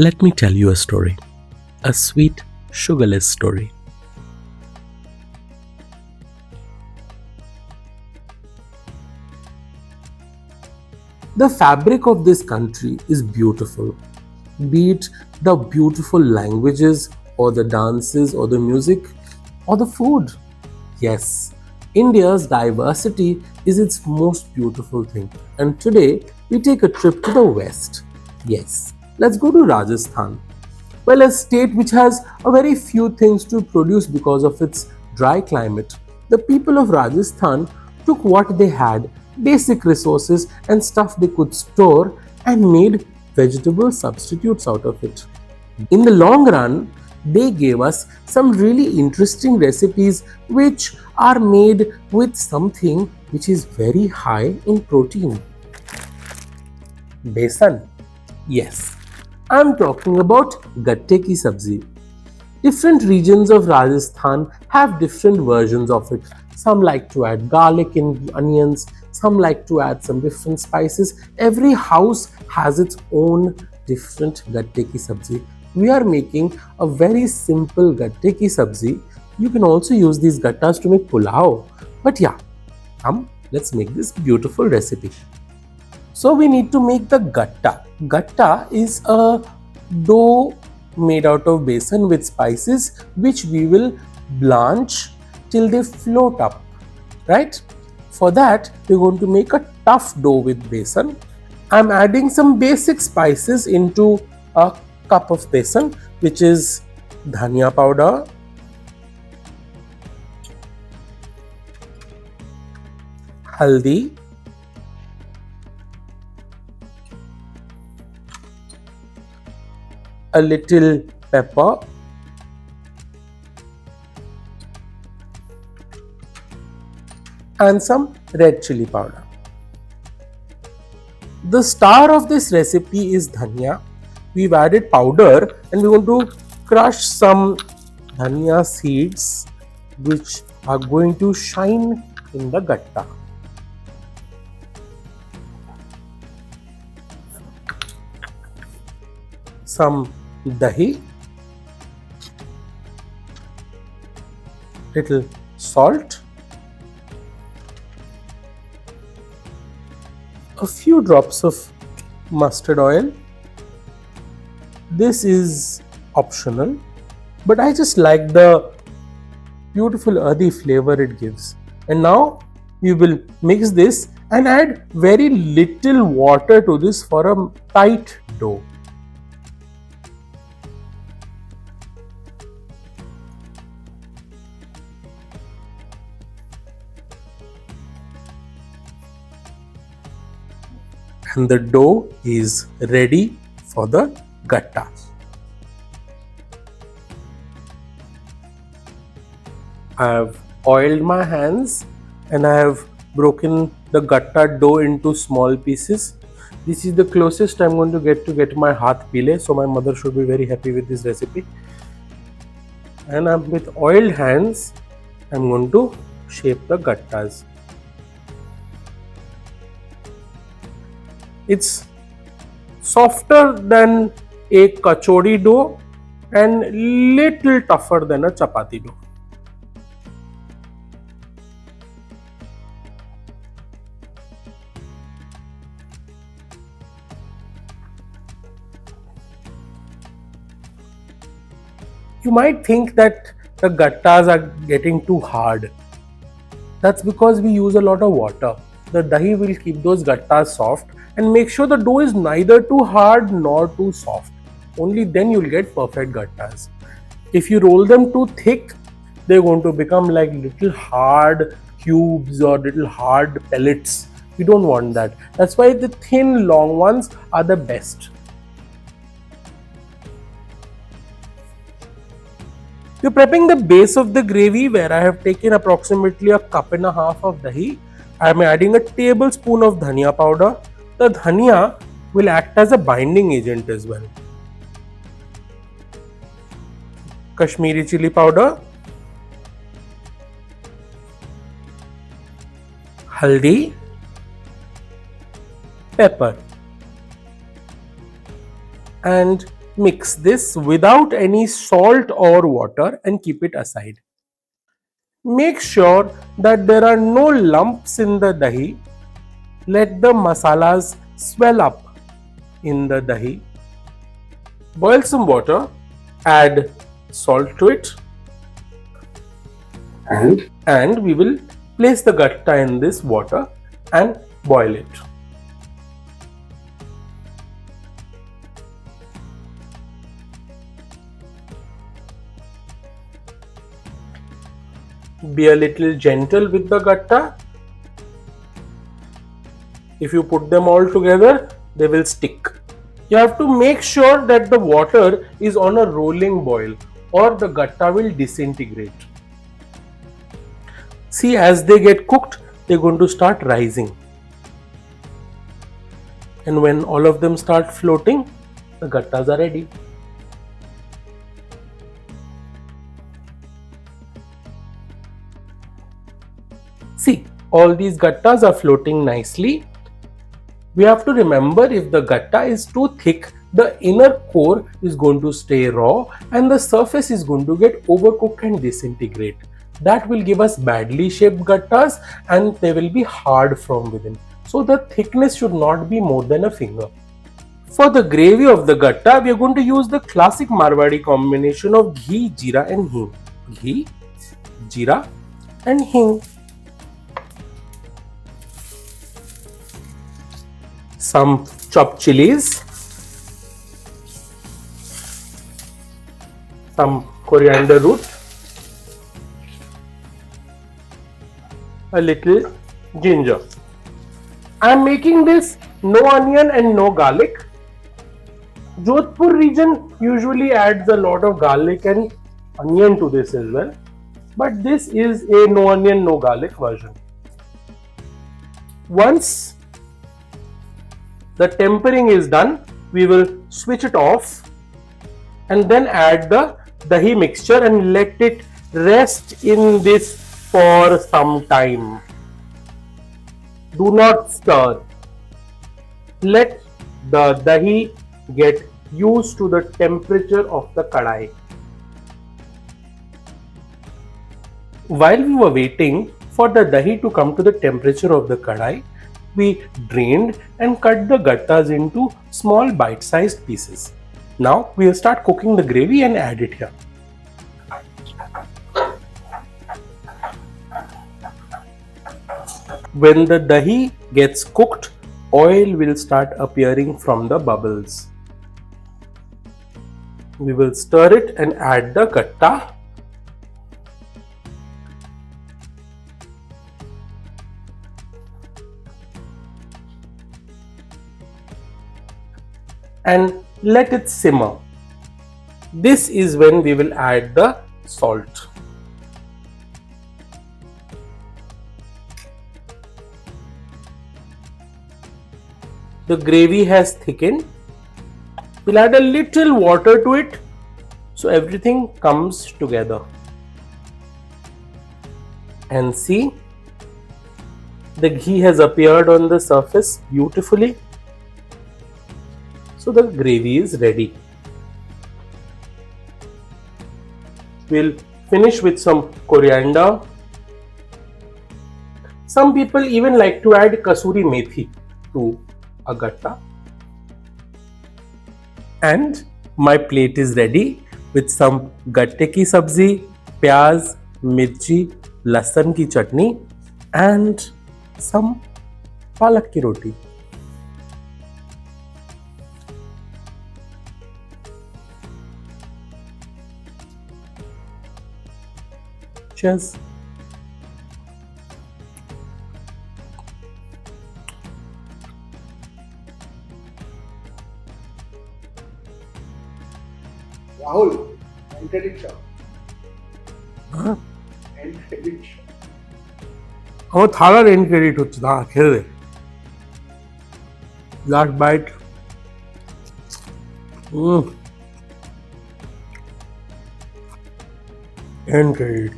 Let me tell you a story, a sweet, sugarless story. The fabric of this country is beautiful, be it the beautiful languages, or the dances, or the music, or the food. Yes, India's diversity is its most beautiful thing. And today we take a trip to the west. Yes, let's go to Rajasthan. Well, a state which has a very few things to produce because of its dry climate. The people of Rajasthan took what they had, basic resources and stuff they could store, and made vegetable substitutes out of it. In the long run, they gave us some really interesting recipes which are made with something which is very high in protein. Besan. Yes, I'm talking about Gatte Ki Sabzi. Different regions of Rajasthan have different versions of it. Some like to add garlic and onions, some like to add some different spices. Every house has its own different Gatte Ki Sabzi. We are making a very simple Gatte Ki Sabzi. You can also use these gattas to make pulao. But yeah, let's make this beautiful recipe. So we need to make the gatta. Gatta is a dough made out of besan with spices which we will blanch till they float up, right? For that, we're going to make a tough dough with besan. I'm adding some basic spices into a cup of besan, which is dhania powder, haldi, a little pepper, and some red chili powder. The star of this recipe is dhania. We've added powder and we're going to crush some dhania seeds which are going to shine in the gatta. Some dahi, little salt, a few drops of mustard oil. This is optional, but I just like the beautiful earthy flavor it gives. And now we will mix this and add very little water to this for a tight dough. And the dough is ready for the gatta. I have oiled my hands and I have broken the gatta dough into small pieces. This is the closest I'm going to get my haath pile, so my mother should be very happy with this recipe. And with oiled hands, I'm going to shape the gattas. It's softer than a kachori dough and little tougher than a chapati dough. You might think that the gattas are getting too hard. That's because we use a lot of water. The dahi will keep those gattas soft and make sure the dough is neither too hard nor too soft. Only then you'll get perfect gattas. If you roll them too thick, they're going to become like little hard cubes or little hard pellets. You don't want that. That's why the thin, long ones are the best. We're prepping the base of the gravy where I have taken approximately a cup and a half of dahi. I am adding a tablespoon of dhania powder. The dhania will act as a binding agent as well. Kashmiri chili powder, haldi, pepper, and Mix this without any salt or water and keep it aside. Make sure that there are no lumps in the dahi. Let the masalas swell up in the dahi. Boil some water, add salt to it, and we will place the gatta in this water and boil it. Be a little gentle with the gatta. If you put them all together, they will stick. You have to make sure that the water is on a rolling boil or the gatta will disintegrate. See, as they get cooked, they're going to start rising. And when all of them start floating, the gattas are ready. See, all these gattas are floating nicely. We have to remember, if the gatta is too thick, the inner core is going to stay raw and the surface is going to get overcooked and disintegrate. That will give us badly shaped gattas and they will be hard from within. So the thickness should not be more than a finger. For the gravy of the gatta, we are going to use the classic Marwadi combination of ghee, jeera and hing. Ghee, jeera and hing. Some chopped chilies, some coriander root, a little ginger. I am making this no onion and no garlic. Jodhpur region usually adds a lot of garlic and onion to this as well, but this is a no onion, no garlic version. Once the tempering is done, we will switch it off and then add the dahi mixture and let it rest in this for some time. Do not stir. Let the dahi get used to the temperature of the kadai. While we were waiting for the dahi to come to the temperature of the kadai, we drained and cut the gattas into small bite-sized pieces. Now we will start cooking the gravy and add it here. When the dahi gets cooked, oil will start appearing from the bubbles. We will stir it and add the gatta. And let it simmer. This is when we will add the salt. The gravy has thickened. We'll add a little water to it so everything comes together. And see, the ghee has appeared on the surface beautifully. So the gravy is ready. We'll finish with some coriander. Some people even like to add kasuri methi to a gatta. And my plate is ready with some gatte ki sabzi, pyaz, mirchi, lasan ki chutney and some palak ki roti. Cheers. Rahul, end credit shop. Huh? End credit shop. আমার থালার end credit হচ্ছে না, খেয়ে দে। Last bite. End credit.